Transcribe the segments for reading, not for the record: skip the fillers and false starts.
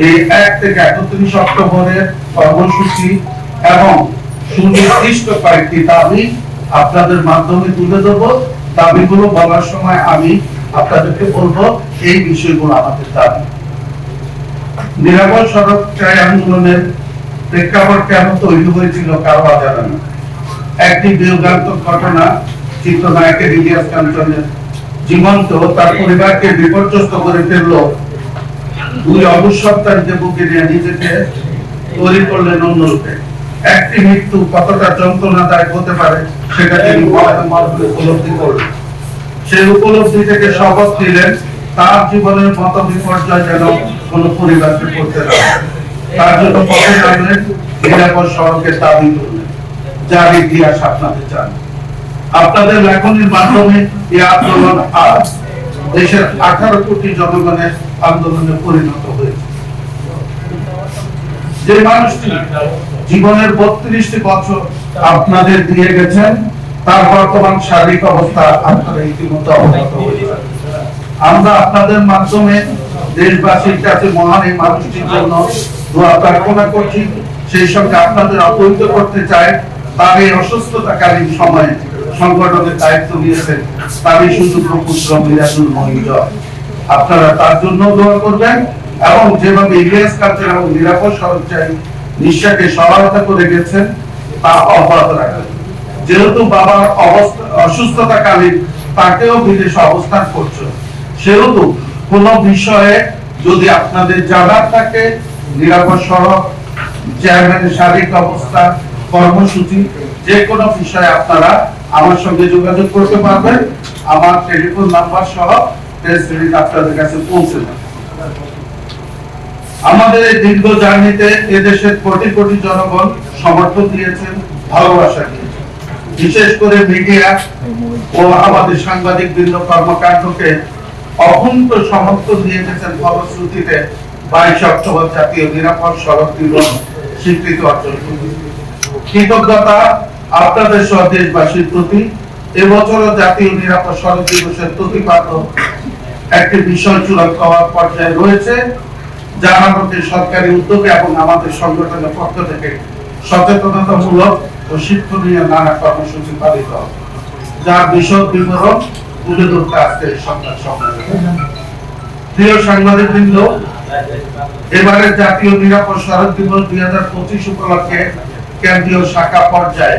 এই 1 থেকে 31 অক্টোবরের কর্মসূচি এবং সুনির্দিষ্ট কয়েকটি দাবি আপনাদের মাধ্যমে তুলে ধরবো। দাবিগুলো বলার সময় আমি আপনাদেরকে বলবো এই বিষয়গুলো আমাদের দাবি। নিরাপদ সড়ক চাই আন্দোলনের প্রেক্ষাপট কেন তৈরি হয়েছিল কারো অজানা না। একটি বিয়োগান্তক ঘটনা চিত্রনায়কের ইলিয়াস কাঞ্চনের জীবনকে ও তার পরিবারকে বিপর্যস্ত করে ফেললো। 2 অবসরকারীকে বুকে নিয়ে নিজেকে তৈরি করলেন অন্যরূপে। একটি মৃত্যু কতটা যন্ত্রণাদায়ক হতে পারে সেটা তিনি উপলব্ধি করলেন। সেই উপলব্ধি থেকে শপথ নিলেন তার জীবনের মত বিপর্যয় যেন কোন পরিবারকে করতে না হয়। তার জন্য পথে নামলেন, নিরাপদ সড়কের দাবি করলেন, যার ইতিহাস আপনাদের জানেন। আপনাদের লেখনীর মাধ্যমে এই আন্দোলন আজ দেশের 18 কোটি জনগণের আন্দোলনে পরিণত হয়েছে। যে মানুষটি জীবনের 32টি বছর আপনাদের দিয়ে গেছেন তার বর্তমান শারীরিক অবস্থা আপনারা ইতিমধ্যে অবগত হয়েছেন। আমরা আপনাদের মাধ্যমে দেশবাসীর কাছে মহান এই মানুষটির জন্য দোয়া প্রার্থনা করছি। সেই সঙ্গে আপনাদের অবহিত করতে চাই তার এই অসুস্থতাকালীন সময়ে সংগঠনের দায়িত্ব নিয়েছেন তারই সুযোগ্য পুত্র মিরাজুল মহিজ। আপনারা তার জন্য দোয়া করবেন এবং যেভাবে ইলিয়াস কাঞ্চন এবং নিরাপদ সড়ক চাই নিঃশ্বাসকে সহায়তা করে গেছেন তা অব্যাহত রাখবেন। যেহেতু বাবার অসুস্থতাকালীন তাকেও বিদেশে অবস্থান করছে, সেহেতু কোন বিষয়ে যদি আপনাদের জানার থাকে নিরাপদ সড়ক চেয়ারম্যানের শারীরিক অবস্থা কর্মসূচি যে কোনো বিষয়ে আপনারা আমার সঙ্গে যোগাযোগ করতে পারবেন। আমার টেলিফোন নাম্বার সহ প্রেস রিলিজ আপনাদের কাছে পৌঁছে যাবে। আমাদের এই দীর্ঘ জার্নিতে এদেশের কোটি কোটি জনগণ সমর্থন দিয়েছেন, ভালোবাসা দিয়েছেন। বিশেষ করে মিডিয়া ও আমাদের সাংবাদিক বৃন্দ কর্মকাণ্ডকে অকুণ্ঠ সমর্থন দিয়ে গেছেন। ফলশ্রুতিতে 22 অক্টোবর জাতীয় নিরাপদ সড়ক দিবস স্বীকৃতি অর্জন করেছে। কৃতজ্ঞতা আপনাদের সহ দেশবাসীর প্রতি। এবছরও জাতীয় নিরাপদ সড়ক দিবসের প্রতিপাদক একটি বিষয় চূড়ান্ত হওয়ার পর্যায়ে রয়েছে, যার মধ্যে সরকারি উদ্যোগে এবং আমাদের সংগঠনের পক্ষ থেকে সচেতনতামূলক ও শিক্ষণীয় নানা কর্মসূচি পালিত হবে, যার বিশদ বিবরণ তুলে ধরতে আজকে সংবাদ সম্মেলন। প্রিয় সাংবাদিকবৃন্দ, এবারের জাতীয় নিরাপদ সড়ক দিবস 2025 উপলক্ষে কেন্দ্রীয় শাখা পর্যায়ে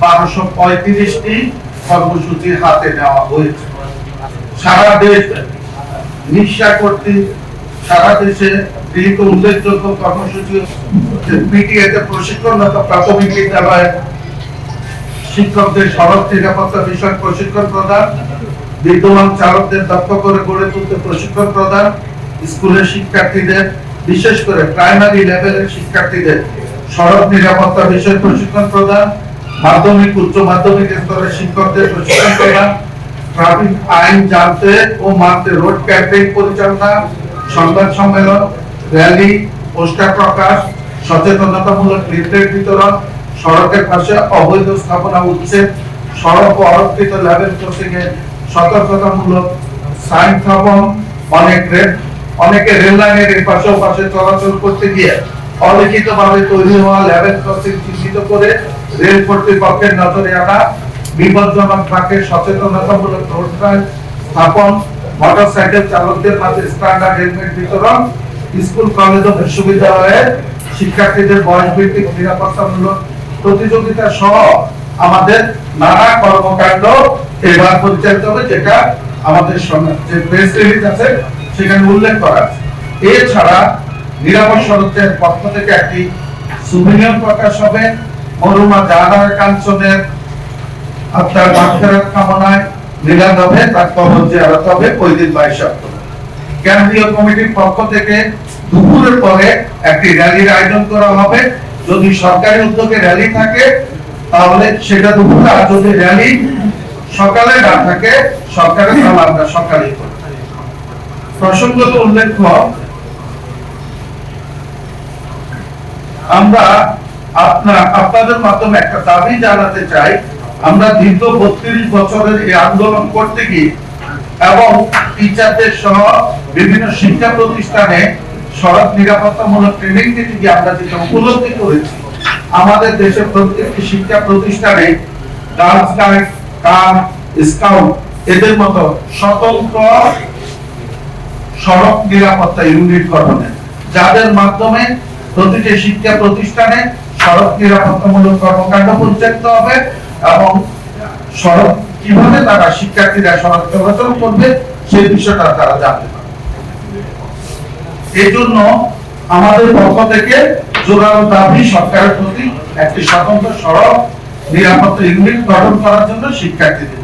1235টি কর্মসূচি হাতে নেওয়া হয়েছে। সারা দেশ নিঃশ্বাস কর্তৃক সারা দেশে গৃহীত উল্লেখযোগ্য কর্মসূচি পিটিএতে প্রশিক্ষণরত প্রাথমিক বিদ্যালয়ে শিক্ষকদের সড়ক নিরাপত্তা বিষয়ক প্রশিক্ষণ প্রদান, বিদ্যমান চালকদের দক্ষ করে গড়ে তুলতে প্রশিক্ষণ প্রদান, স্কুলের শিক্ষার্থীদের বিশেষ করে প্রাইমারি লেভেলের শিক্ষার্থীদের সড়ক নিরাপত্তা বিষয়ে প্রশিক্ষণ প্রদান, মাধ্যমিক উচ্চ মাধ্যমিক স্তরের শিক্ষকদের প্রশিক্ষণ প্রদান, ট্রাফিক আইন জানতে ও মানতে রোড ক্যাম্পেইন পরিচালনা, সংবাদ সম্মেলন, র্যালি, পোস্টার প্রকাশ, সচেতনতামূলক লিফলেট বিতরণ, সড়কের পাশে অবৈধ স্থাপনা উচ্ছেদ, সড়ক ও অরক্ষিত লেভেল ক্রসিং এ সতর্কতামূলক সাইন স্থাপন, অনেকে রেল লাইনের এই পাশে পাশে চলাচল করতে গিয়ে অলিখিতভাবে তৈরি হওয়া লেভেল ক্রসিং চিহ্নিত করে রেল কর্তৃপক্ষের নজরে আনা, বিপজ্জনক ট্রাকের সচেতনতামূলক রোড ট্রাক স্থাপন, মোটরসাইকেল চালকদের মাঝে স্ট্যান্ডার্ড হেলমেট বিতরণ, স্কুল কলেজ ও বিশ্ববিদ্যালয়ের শিক্ষার্থীদের বয়স ভিত্তিক নিরাপত্তামূলক প্রতিযোগিতা সহ আমাদের নানা কর্মকাণ্ড এবার পরিচালিত হবে, যেটা আমাদের যে প্রেস রিলিজ আছে সেখানে উল্লেখ করা আছে। এছাড়া নিরাপদ সড়কের পক্ষ থেকে একটি সুভিনিয়র প্রকাশ হবে। মরুমা জাহানারা কাঞ্চনের আপনার মাগফিরাত কামনায় মিলাদ হবে, তার কবর জিয়ারত হবে ওই দিন 22 অক্টোবর। কেন্দ্রীয় কমিটির পক্ষ থেকে দুপুরের পরে একটি র্যালির আয়োজন করা হবে। যদি সরকারি উদ্যোগে র্যালি থাকে তাহলে সেটা দুপুরে, আর যদি র্যালি সকালে না থাকে সরকারের তাহলে আমরা সকালে করব। প্রসঙ্গত উল্লেখ্য, আমরা আপনাদের মাধ্যমে একটা দাবি জানাতে চাই। আমরা দীর্ঘ 32 বছরের এই আন্দোলন করতে গিয়ে এবং টিচারদের সহ বিভিন্ন শিক্ষা প্রতিষ্ঠানে সড়ক নিরাপত্তামূলক ট্রেনিং দিতে গিয়ে আমরা যেটা উপলব্ধি করেছি, আমাদের দেশের প্রত্যেকটি শিক্ষা প্রতিষ্ঠানে গার্লস গাইড, স্কাউট এদের মতো স্বতন্ত্র সড়ক নিরাপত্তা ইউনিট গঠনের, যাদের মাধ্যমে প্রতিটি শিক্ষা প্রতিষ্ঠানে সড়ক নিরাপত্তামূলক কর্মকাণ্ড পরিচালিত হবে এবং সড়ক কিভাবে তারা শিক্ষার্থীরা সড়ক চলাচল করবে সেই বিষয়টা তারা জানতে পারবে। এই জন্য আমাদের পক্ষ থেকে জোরালো দাবি সরকারের প্রতি একটি স্বতন্ত্র সড়ক নিরাপত্তা ইউনিট গঠন করার জন্য শিক্ষার্থীদের।